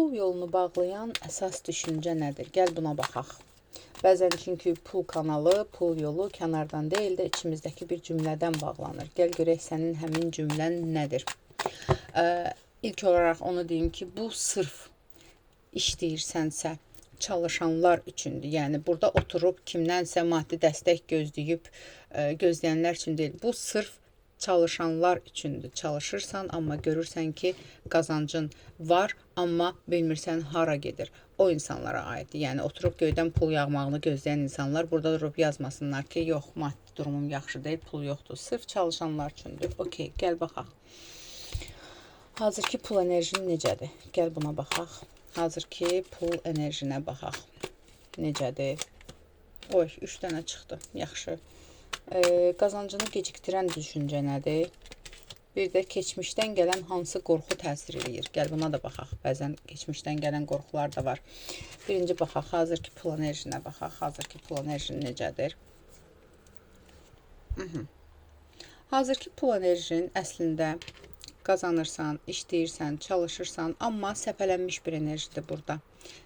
pul yolunu bağlayan əsas düşüncə nədir? Gəl buna baxaq. Bəzən çünki pul kanalı, pul yolu kənardan deyil də içimizdəki bir cümlədən bağlanır. Gəl görək sənin həmin cümlən nədir? İlk olaraq onu deyim ki, bu sırf işləyirsənsə, çalışanlar üçündür. Yəni burada oturub kimdənsə maddi dəstək gözləyənlər üçün deyil. Bu sırf çalışanlar üçündür. Çalışırsan, amma görürsən ki, qazancın var, amma bilmirsən hara gedir. O insanlara aiddir. Yəni oturub göydən pul yağmağını gözləyən insanlar burada durub yazmasınlar ki, yox, maddi durumum yaxşı deyil, pul yoxdur. Sırf çalışanlar üçündür. Okey, gəl baxaq. Hazırki pul enerjin necədir? Gəl buna baxaq. Hazırki pul enerjinə baxaq. Necədir? Oy, 3 dənə çıxdı. Yaxşı. Qazancını gecikdirən düşüncə nədir? Bir də keçmişdən gələn hansı qorxu təsir edir? Gəl buna da baxaq. Bəzən keçmişdən gələn qorxular da var. Birinci baxaq, hazırki pul enerjinə baxaq. Hazırki pul enerjin necədir? Hazırki pul enerjin əslində qazanırsan, işləyirsən, çalışırsan, amma səpələnmiş bir enerjidir burada.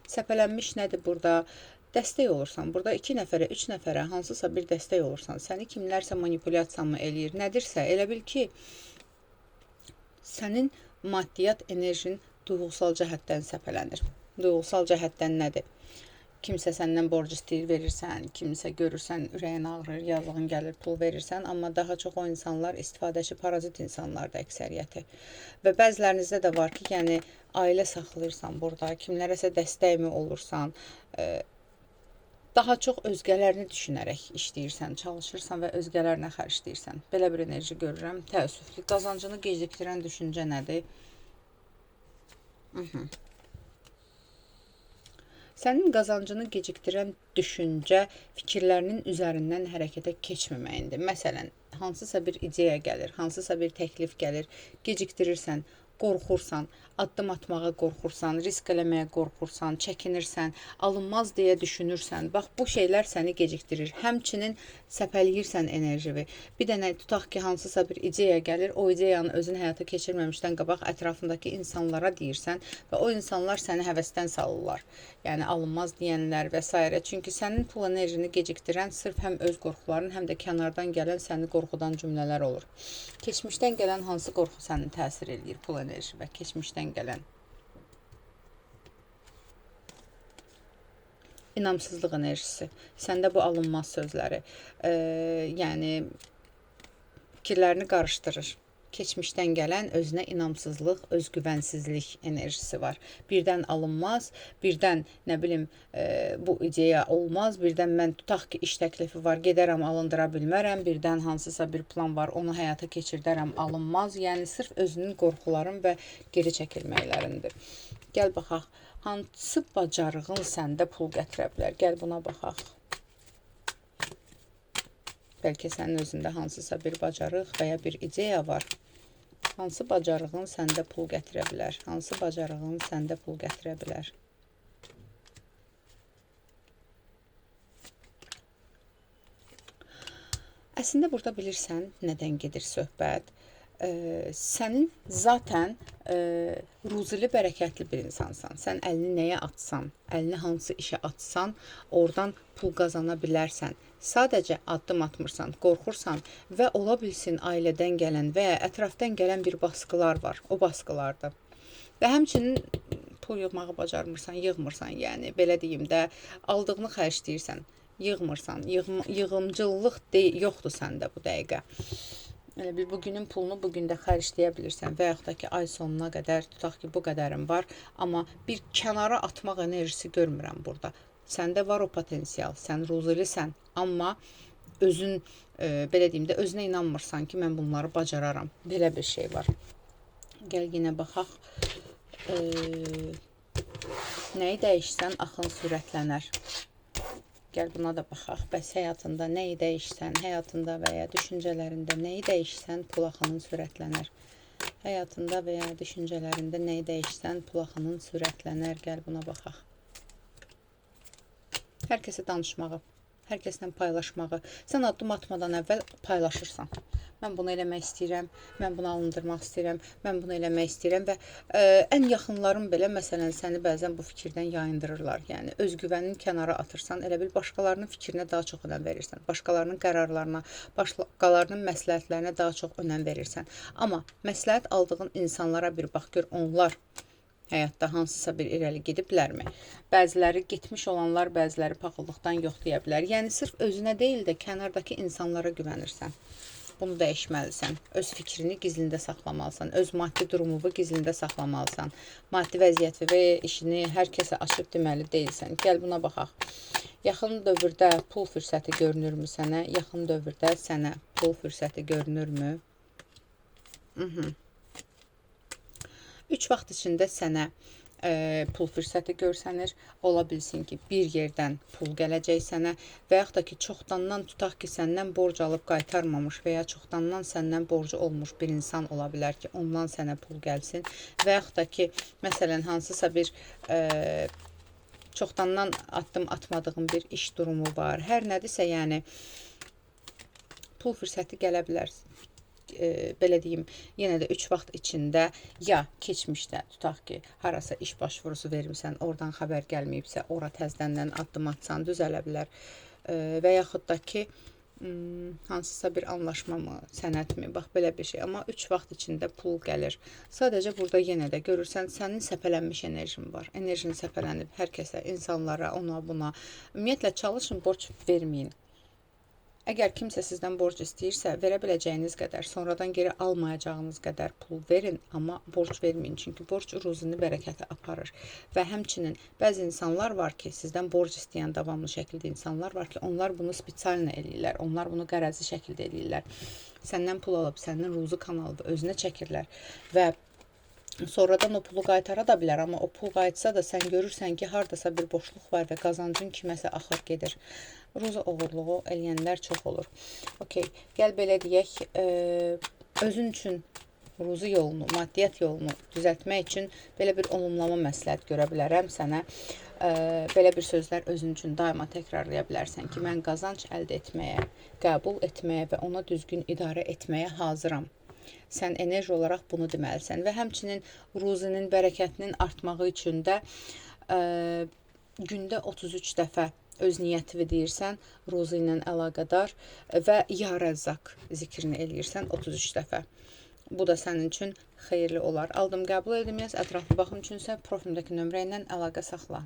Səpələnmiş nədir burada? Dəstək olursan, burada 2 nəfərə, 3 nəfərə hansısa bir dəstək olursan, səni kimlərsə manipulyasiya mı eləyir, nədirsə, elə bil ki, sənin maddiyyat enerjin duyğusal cəhətdən səpələnir. Duyğusal cəhətdən nədir? Kimsə səndən borc istəyir, verirsən, kimsə görürsən, ürəyin ağrır, yazığın gəlir, pul verirsən, amma daha çox o insanlar istifadəçi, parazit insanlardır əksəriyyəti. Və bəzilərinizdə də var ki, yəni ailə saxlayırsan burada, kimlərəsə dəstəkmi olursan, daha çox özgələrini düşünərək işləyirsən, çalışırsan və özgələrinə xərcləyirsən. Belə bir enerji görürəm. Təəssüflü. Qazancını gecikdirən düşüncə nədir? Sənin qazancını gecikdirən düşüncə fikirlərinin üzərindən hərəkətə keçməməyindir. Məsələn, hansısa bir ideya gəlir, hansısa bir təklif gəlir, gecikdirirsən, qorxursan, addım atmağa qorxursan, risk eləməyə qorxursan, çəkinirsən, alınmaz deyə düşünürsən. Bax, bu şeylər səni gecikdirir. Həmçinin səpələyirsən enerjini. Bir dənə tutaq ki, hansısa bir ideya gəlir, o ideyanı özün həyata keçirməmişdən qabaq ətrafındakı insanlara deyirsən və o insanlar səni həvəsdən salırlar. Yəni alınmaz deyənlər və s. Çünki sənin pul enerjini gecikdirən sırf həm öz qorxuların, həm də kənardan gələn səni qorxudan cümlələr olur. Keçmişdən gələn hansı qorxu səni təsir eləyir pul enerji və keçmişdən gələn? İnamsızlıq enerjisi. Səndə bu alınmaz sözləri. Yəni fikirlərini qarışdırır. Keçmişdən gələn özünə inamsızlıq, özgüvənsizlik enerjisi var. Birdən alınmaz, birdən nə bilim bu ideya olmaz, birdən mən tutaq ki, iş təklifi var, gedərəm, alındıra bilmərəm, birdən hansısa bir plan var, onu həyata keçirdərəm, alınmaz. Yəni sırf özünün qorxuların və geri çəkilməklərindir. Gəl baxaq, hansı bacarığın səndə pul gətirə bilər? Gəl buna baxaq. Bəlkə sənin özündə hansısa bir bacarıq və ya bir ideya var. Hansı bacarığın səndə pul gətirə bilər? Hansı bacarığın səndə pul gətirə bilər? Əslində burada bilirsən, nədən gedir söhbət? Sənin zaten ruzili bərəkətli bir insansan. Sən əlini nəyə atsan, əlini hansı işə atsan, oradan pul qazana bilərsən. Sadəcə addım atmırsan, qorxursan və ola bilsin ailədən gələn və ya ətrafdan gələn bir baskılar var. O baskılardır. Və həmçinin pul yığmağı bacarmırsan, yığmırsan. Yəni belə deyim də, aldığını xərcləyirsən, yığmırsan. Yığımcılıq yoxdur səndə bu dəqiqə. Elə bir bugünün pulunu bugün də xərcləyə bilirsən və yaxud da ki, ay sonuna qədər tutaq ki, bu qədərim var, amma bir kənara atmaq enerjisi görmürəm burada. Səndə var o potensial, sən ruzilisən, amma özün, belə deyim də, özünə inanmırsan ki, mən bunları bacararam. Belə bir şey var. Gəl yenə baxaq. Nəyi dəyişsən, axın sürətlənər. Gəl buna da baxaq. Bəs həyatında nəyi dəyişsən, həyatında və ya düşüncələrində nəyi dəyişsən, pul axının sürətlənər. Həyatında və ya düşüncələrində nəyi dəyişsən, pul axının sürətlənər. Gəl buna baxaq. Hər kəsə danışmağı. Hər kəslə paylaşmağı. Sən addım atmadan əvvəl paylaşırsan. Mən bunu eləmək istəyirəm, mən bunu alındırmaq istəyirəm, mən bunu eləmək istəyirəm və ən yaxınların belə məsələn səni bəzən bu fikirdən yayındırırlar. Yəni özgüvənin kənara atırsan, elə bil başqalarının fikrinə daha çox önəm verirsən. Başqalarının qərarlarına, başqalarının məsləhətlərinə daha çox önəm verirsən. Amma məsləhət aldığın insanlara bir bax gör, onlar həyatda hansısa bir irəli gediblərmi? Bəziləri getmiş olanlar, bəziləri paxıllıqdan yox deyə bilər. Yəni sırf özünə deyil də kənardakı insanlara güvənirsən. Bunu dəyişməlisən. Öz fikrini gizlində saxlamalısan. Öz maddi durumunu gizlində saxlamalısan. Maddi vəziyyəti və işini hər kəsə açıb deməli deyilsən. Gəl buna baxaq. Yaxın dövrdə pul fürsəti görünürmü sənə? Yaxın dövrdə sənə pul fürsəti görünürmü? 3 vaxt içində sənə pul fürsəti görsənir. Ola bilsin ki, bir yerdən pul gələcək sənə və yaxud da ki, çoxdandan tutaq ki, səndən borc alıb qaytarmamış və ya çoxdandan səndən borcu olmuş bir insan ola bilər ki, ondan sənə pul gəlsin və yaxud da ki, məsələn, hansısa bir çoxdandan addım atmadığın bir iş durumu var. Hər nədirsə, yəni pul fürsəti gələ bilər. Belə deyim, yenə də 3 vaxt içində ya keçmişdə tutaq ki, harasa iş başvurusu vermirsən, oradan xəbər gəlməyibsə, ora təzədən addım atsan düzələ bilər. Və yaxud da ki, hansısa bir anlaşma mı, sənəd mi, bax belə bir şey. Amma 3 vaxt içində pul gəlir. Sadəcə burada yenə də görürsən, sənin səpələnmiş enerjin var. Enerjin səpələnib hər kəsə, insanlara, ona, buna. Ümumiyyətlə çalışın, borc verməyin. Əgər kimsə sizdən borc istəyirsə, verə biləcəyiniz qədər, sonradan geri almayacağınız qədər pul verin, amma borc verməyin. Çünki borc ruzini, bərəkəti aparır. Və həmçinin bəzi insanlar var ki, sizdən borc istəyən davamlı şəkildə insanlar var ki, onlar bunu spesialni eləyirlər, onlar bunu qərəzli şəkildə eləyirlər. Səndən pul alıb, sənin ruzi kanalı özünə çəkirlər və sonradan o pulu qaytara da bilər, amma o pul qayıtsa da sən görürsən ki, hardasa bir boşluq var və qazancın kiməsə axır gedir. Ruzi oğurluğu eləyənlər çox olur. Okey, gəl belə deyək, özün üçün ruzi yolunu, maddiyyat yolunu düzəltmək üçün belə bir olumlama məsləhət görə bilərəm sənə. Belə bir sözlər özün üçün daima təkrarlaya bilərsən ki, mən qazanc əldə etməyə, qəbul etməyə və ona düzgün idarə etməyə hazıram. Sən enerji olaraq bunu deməlisən və həmçinin ruzinin, bərəkətinin artmağı üçün də gündə 33 dəfə öz niyyətini deyirsən, ruzi ilə əlaqədar və ya Rəzzaq zikrini eləyirsən 33 dəfə. Bu da sənin üçün xeyirli olar. Aldım, qəbul edilməz. Ətraflı baxım üçünsə profilimdəki nömrə ilə əlaqə saxla.